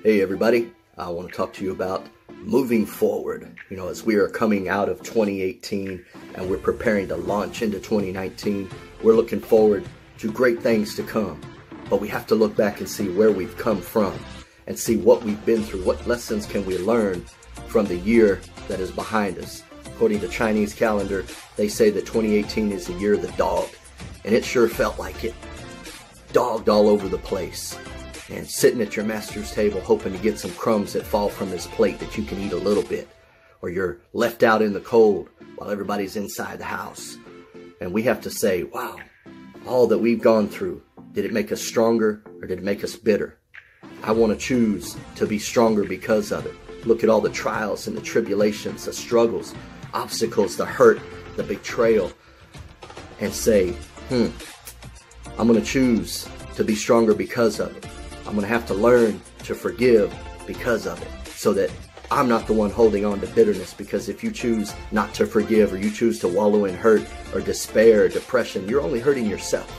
Hey everybody, I want to talk to you about moving forward. As we are coming out of 2018 and we're preparing to launch into 2019, we're looking forward to great things to come. But we have to look back and see where we've come from and see what we've been through. What lessons can we learn from the year that is behind us? According to Chinese calendar, they say that 2018 is the year of the dog. And it sure felt like it. Dogged all over the place. And sitting at your master's table hoping to get some crumbs that fall from his plate that you can eat a little bit. Or you're left out in the cold while everybody's inside the house. And we have to say, wow, all that we've gone through, did it make us stronger or did it make us bitter? I want to choose to be stronger because of it. Look at all the trials and the tribulations, the struggles, obstacles, the hurt, the betrayal, and say, I'm going to choose to be stronger because of it. I'm going to have to learn to forgive because of it, so that I'm not the one holding on to bitterness. Because if you choose not to forgive, or you choose to wallow in hurt or despair or depression, you're only hurting yourself.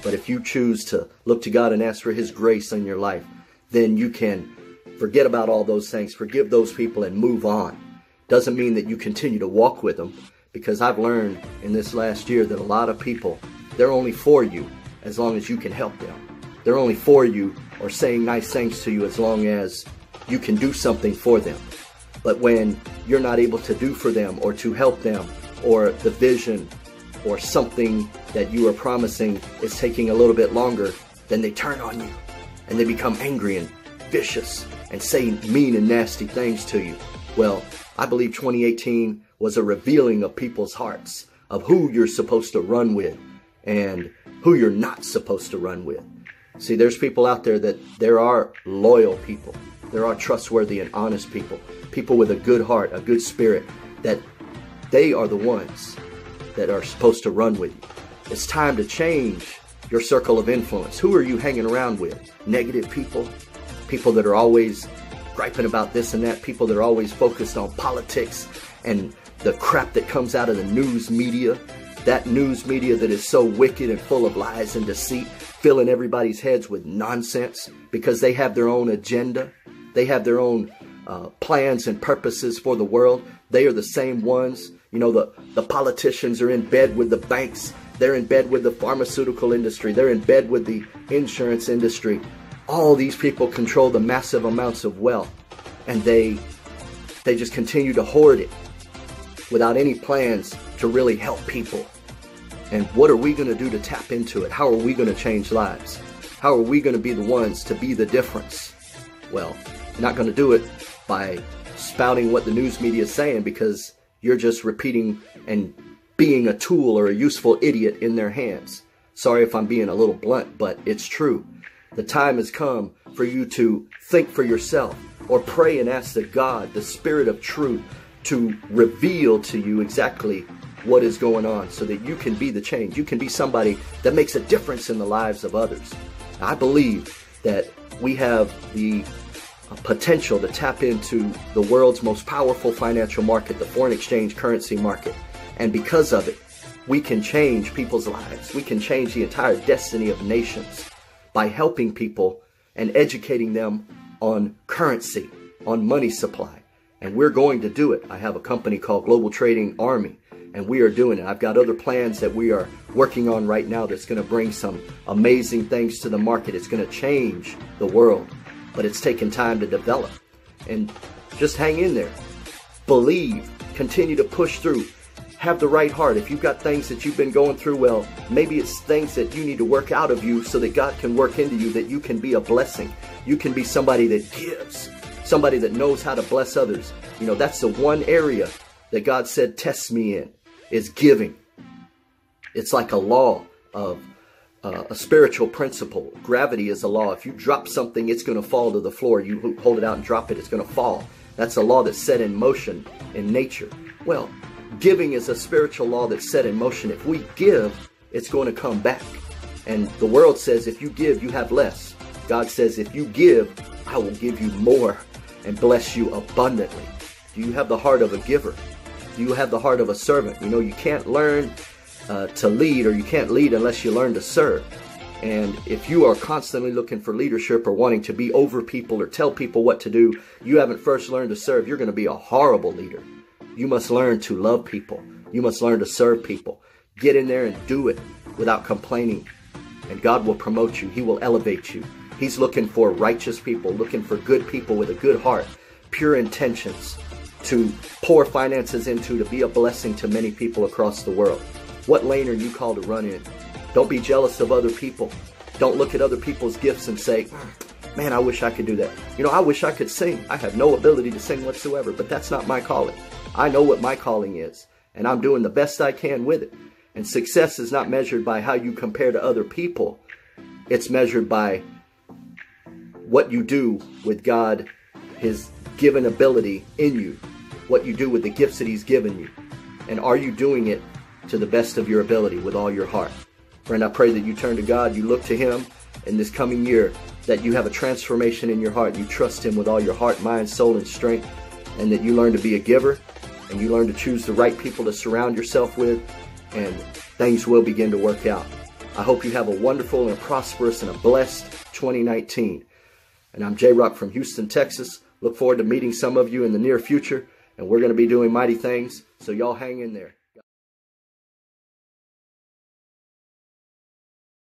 But if you choose to look to God and ask for His grace in your life, then you can forget about all those things, forgive those people, and move on. Doesn't mean that you continue to walk with them, because I've learned in this last year that a lot of people, they're only for you as long as you can help them. They're only for you or saying nice things to you as long as you can do something for them. But when you're not able to do for them or to help them, or the vision or something that you are promising is taking a little bit longer, then they turn on you and they become angry and vicious and say mean and nasty things to you. Well, I believe 2018 was a revealing of people's hearts, of who you're supposed to run with and who you're not supposed to run with. See, there's people out there that there are loyal people. There are trustworthy and honest people. People with a good heart, a good spirit, that they are the ones that are supposed to run with you. It's time to change your circle of influence. Who are you hanging around with? Negative people? People that are always griping about this and that? People that are always focused on politics and the crap that comes out of the news media? That news media that is so wicked and full of lies and deceit, filling everybody's heads with nonsense because they have their own agenda. They have their own plans and purposes for the world. They are the same ones. The politicians are in bed with the banks. They're in bed with the pharmaceutical industry. They're in bed with the insurance industry. All these people control the massive amounts of wealth, and they just continue to hoard it without any plans to really help people. And what are we going to do to tap into it? How are we going to change lives? How are we going to be the ones to be the difference? Well, you're not going to do it by spouting what the news media is saying, because you're just repeating and being a tool or a useful idiot in their hands. Sorry if I'm being a little blunt, but it's true. The time has come for you to think for yourself, or pray and ask the God, the Spirit of truth, to reveal to you exactly what is going on, so that you can be the change. You can be somebody that makes a difference in the lives of others. I believe that we have the potential to tap into the world's most powerful financial market, the foreign exchange currency market. And because of it, we can change people's lives. We can change the entire destiny of nations by helping people and educating them on currency, on money supply. And we're going to do it. I have a company called Global Trading Army, and we are doing it. I've got other plans that we are working on right now that's going to bring some amazing things to the market. It's going to change the world, but it's taken time to develop. And just hang in there. Believe. Continue to push through. Have the right heart. If you've got things that you've been going through, well, maybe it's things that you need to work out of you so that God can work into you, that you can be a blessing. You can be somebody that gives, somebody that knows how to bless others. That's the one area that God said, test me in, is giving. It's like a law of a spiritual principle. Gravity is a law. If you drop something, it's going to fall to the floor. You hold it out and drop it, it's going to fall. That's a law that's set in motion in nature. Well, giving is a spiritual law that's set in motion. If we give, it's going to come back. And the world says if you give, you have less. God says if you give, I will give you more and bless you abundantly. Do you have the heart of a giver? Do you have the heart of a servant? You can't learn to lead, or you can't lead unless you learn to serve. And if you are constantly looking for leadership or wanting to be over people or tell people what to do, you haven't first learned to serve, you're going to be a horrible leader. You must learn to love people. You must learn to serve people. Get in there and do it without complaining. And God will promote you. He will elevate you. He's looking for righteous people, looking for good people with a good heart, pure intentions to pour finances into, to be a blessing to many people across the world. What lane are you called to run in? Don't be jealous of other people. Don't look at other people's gifts and say, man, I wish I could do that. You know, I wish I could sing. I have no ability to sing whatsoever, but that's not my calling. I know what my calling is, and I'm doing the best I can with it. And success is not measured by how you compare to other people. It's measured by what you do with God, His given ability in you, what you do with the gifts that He's given you. And are you doing it to the best of your ability with all your heart? Friend, I pray that you turn to God, you look to Him in this coming year, that you have a transformation in your heart. You trust Him with all your heart, mind, soul, and strength, and that you learn to be a giver, and you learn to choose the right people to surround yourself with, and things will begin to work out. I hope you have a wonderful and prosperous and a blessed 2019. And I'm J-Rock from Houston, Texas. Look forward to meeting some of you in the near future, and we're going to be doing mighty things, so y'all hang in there.